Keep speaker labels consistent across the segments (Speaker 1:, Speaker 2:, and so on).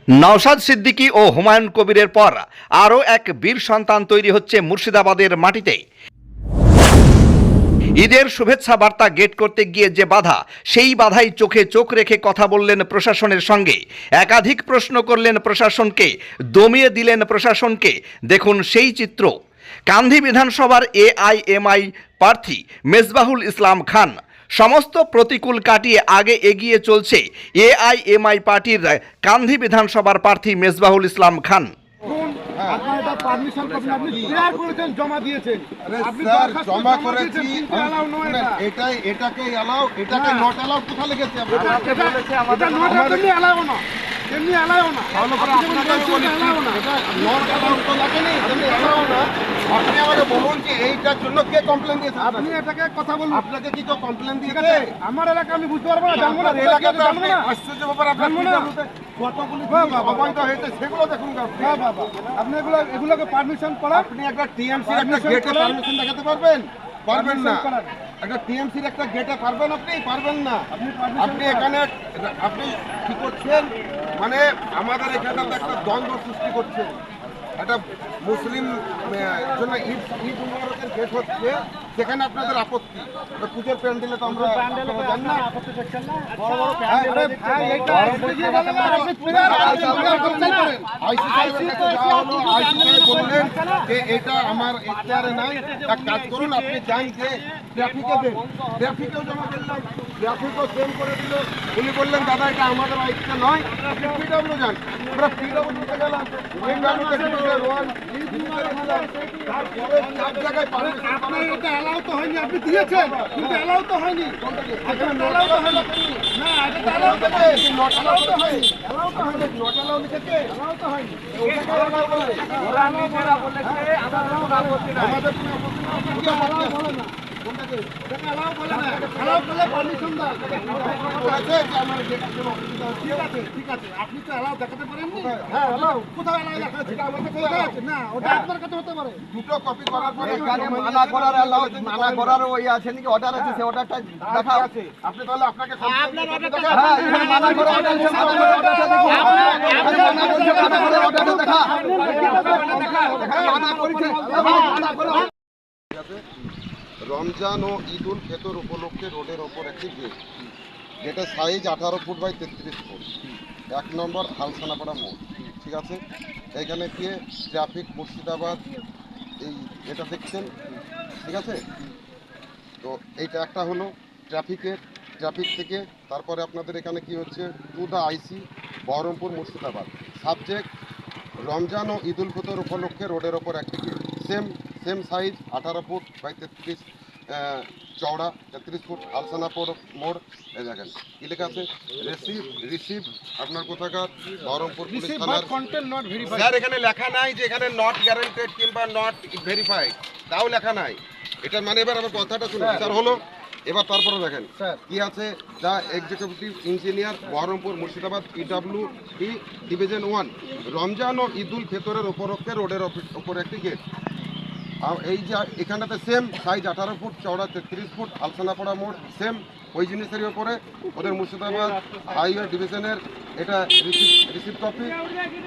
Speaker 1: নওশাদ সিদ্দিকী ও হুমায়ুন কবিরের পর আরও এক বীর সন্তান তৈরি হচ্ছে মুর্শিদাবাদের মাটিতে। ঈদের শুভেচ্ছা বার্তা গেট করতে গিয়ে যে বাধা, সেই বাধাই চোখে চোখ রেখে কথা বললেন প্রশাসনের সঙ্গে। একাধিক প্রশ্ন করলেন প্রশাসনকে, দমিয়ে দিলেন প্রশাসনকে। দেখুন সেই চিত্র। কান্ধি বিধানসভার এআইএমআই প্রার্থী মেজবাহুল ইসলাম খান সমস্ত প্রতিকূল কাটিয়ে আগে এগিয়ে চলছে এআইএমআই পার্টির কান্ধি বিধানসভার প্রার্থী মেজবাহুল ইসলাম খান।
Speaker 2: আপনি আমাকে বলুন যে এইটার জন্য কে কমপ্লেন দিয়েছে? আপনি এটাকে কথা বলুন। আপনাকে কি কেউ কমপ্লেন দিয়েছে? আমার এলাকা আমি বুঝতে পারবো না, জানবো না। এলাকাতে আপনি আশ্চর্য ব্যাপার, আপনার কতগুলি অবৈধ হয়েছে সেগুলো দেখুন। আপনি এগুলোকে পারমিশন করা, আপনি একটা টিএমসি একটা গেটে পারমিশন দেখাতে পারবেন? পারবেন না। একটা টিএমসির একটা গেটে পারবেন? আপনি পারবেন না। আপনি এখানে আপনি কি করছেন, মানে আমাদের এখানে একটা দ্বন্দ্ব সৃষ্টি করছেন। একটা মুসলিম জন্য ঈদ মুবারকের গেট হচ্ছে, সেখানে আপনাদের আপত্তি। পুজোর প্যান্ডেলে তো আমরা জানি না, আপত্তি দেখছেন না? বড় বড় বললেন যে এটা আমার ইখতিয়ারে নাই। এক কাজ করুন, আপনি যান যে ট্রাফিকে দেন। ট্রাফিকেও জমা করলাম, ট্রাফিকও সেম করে দিল। উনি বললেন দাদা এটা আমাদের আইডিয়া নয়, আপনি পিডব্লিউ যান। আমরা পিডব্লিউতে গেলাম, আপনি দিয়েছেন কিন্তু অ্যালাউ তো হয়নি। ঠিক আছে, আপনি তো অ্যালাউ দেখাতে পারেননি। হ্যাঁ অ্যালাউ কোথাও অ্যালাউ দেখাচ্ছে না, আমার কাছে আছে না, ওটা আপনার কাছে হতে পারে। দুটো কপি করার পরে এখানে মানা করার অ্যালাউ, মানা করার ওই আছে নাকি অর্ডার আছে, সেই অর্ডারটা দেখা আছে। আপনি তাহলে আপনাকে আপনার অর্ডারটা দেখা। হ্যাঁ এখানে মানা করার অর্ডার আছে, অর্ডারটা দেখো। আপনি মানা করছেন, মানা করার অর্ডারটা দেখা। মানা করছে, মানা করে। রমজান ও ঈদ উল ফিতর উপলক্ষে রোডের ওপর একটি গেট, যেটা সাইজ 18 ফুট বাই 33 ফুট, 1 নম্বর হালসানাপাড়া মোড়। ঠিক আছে, এখানে গিয়ে ট্রাফিক মুর্শিদাবাদ এই এটা দেখছেন। ঠিক আছে, তো এইটা একটা হলো ট্রাফিক থেকে। তারপরে আপনাদের এখানে কি হচ্ছে, to the IC Baharampur Murshidabad. Subject Ramzan ও ঈদ উল ফিতর উপলক্ষে রোডের ওপর একটি gate, same size 18 foot by 33 চওড়া, 33 ফুট, হালসানাপাড়া মোড়। এই দেখেন কি লেখা আছে, রিসিভ আপনার কোথাকার বহরমপুর পুলিশ থানার। স্যার এখানে লেখা নাই যে এখানে নট গ্যারান্টেড কিংবা নট ভেরিফাইড, তাও লেখা নাই। এটার মানে এবার আমার কথাটা শুনুন স্যার। হলো এবার তারপরে দেখেন কি আছে, the executive engineer Baharampur Murshidabad PWD division 1, Ramzan ও ঈদ উল ফিতরের উপলক্ষে রোডের ওপর একটি গেট। এই যে এখানটাতে সেম সাইজ 18 ফুট চওড়া, 33 ফুট, হালসানাপাড়া মোড়, সেম ওই জিনিসের উপরে ওদের মুর্শিদাবাদ হাইওয়ে ডিভিশনের এটা রিসিভ কপি।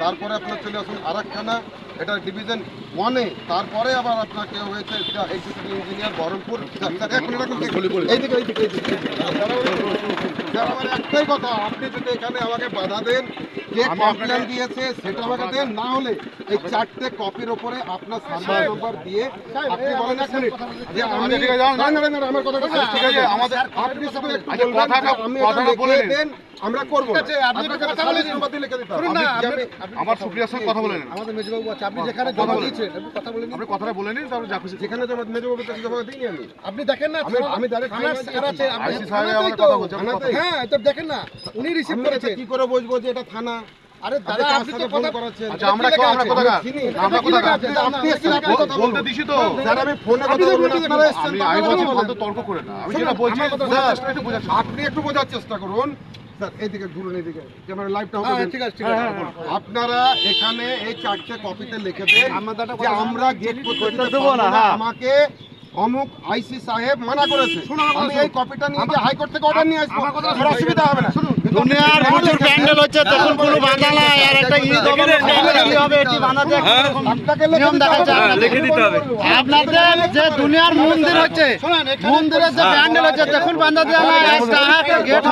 Speaker 2: তারপরে আপনার চলে আসুন আরাকখানা, এটা ডিভিশন 1-এ। তারপরে আবার আপনাকে হয়েছে এক্সিকিউটিভ ইঞ্জিনিয়ার বহরমপুর। আমার একটাই কথা, আপনি যদি এখানে আমাকে বাধা দেন, যে কমপ্লেন দিয়েছে সেটা আমাকে দেন, না হলে এই 4টে কপির উপরে আপনার সার্ভার নাম্বার দিয়ে আপনি বলেন এক মিনিট যে আমি আমার কথাটা ঠিক আছে। আমাদের আপনি শুধু একটু কথাটা বলে দেন, আমরা করব।
Speaker 3: আমার সুপ্রিয়ার সঙ্গে কথা বলে নেন,
Speaker 2: আমাদের মেজবাবু আছে, আপনি যেখানে জমা দিয়েছেন আপনি কথা বলে নিন।
Speaker 3: আপনি কথাটা বলে নিন, তাহলে যা খুশি।
Speaker 2: যেখানে মেজবাবুর কাছে জমা দিইনি আমি, আপনি দেখেন না। আমি ডাইরেক্ট আছে,
Speaker 3: আইসি সাহেব আমার কথা বলছেন।
Speaker 2: হ্যাঁ তো দেখেন না, উনি রিসিভ করেছে। কি করে বুঝবো যে এটা থানা? আরে দাদা আপনি তো কথা করাচ্ছেন।
Speaker 3: আচ্ছা আমরা কথা বলতে দিছি তো
Speaker 2: স্যার। আমি ফোনে কথা বলবো না, আপনারা এসেছেন।
Speaker 3: আমি বলছি ফালতু তর্ক করে না, আমি যেটা বলছি
Speaker 2: আপনি একটু বোঝার চেষ্টা করুন। স্যার এইদিকে ঘুরুন, এইদিকে ক্যামেরা লাইভটা হবে। ঠিক আছে ঠিক আছে। আপনারা এখানে এই 4টে কপিতে লিখে দেন যে আমরা গেট করতে দেব না, আমাকে অমুক আইসি সাহেব মানা করেছে। আমি এই কপিটা নিয়ে গিয়ে হাইকোর্ট থেকে অর্ডার নিয়ে আসবো, অসুবিধা হবে না।
Speaker 4: দুনিয়ার প্রচুর প্যান্ডেল হচ্ছে, দেখুন কোনো বাধা নাই। আর একটা ঈদ হবে, এটি বানাতে নিয়ম দেখাচ্ছে আপনাদের। যে দুনিয়ার মন্দির হচ্ছে, মন্দিরের যে প্যান্ডেল হচ্ছে, দেখুন বাধা দেওয়া নাই। একটা গেট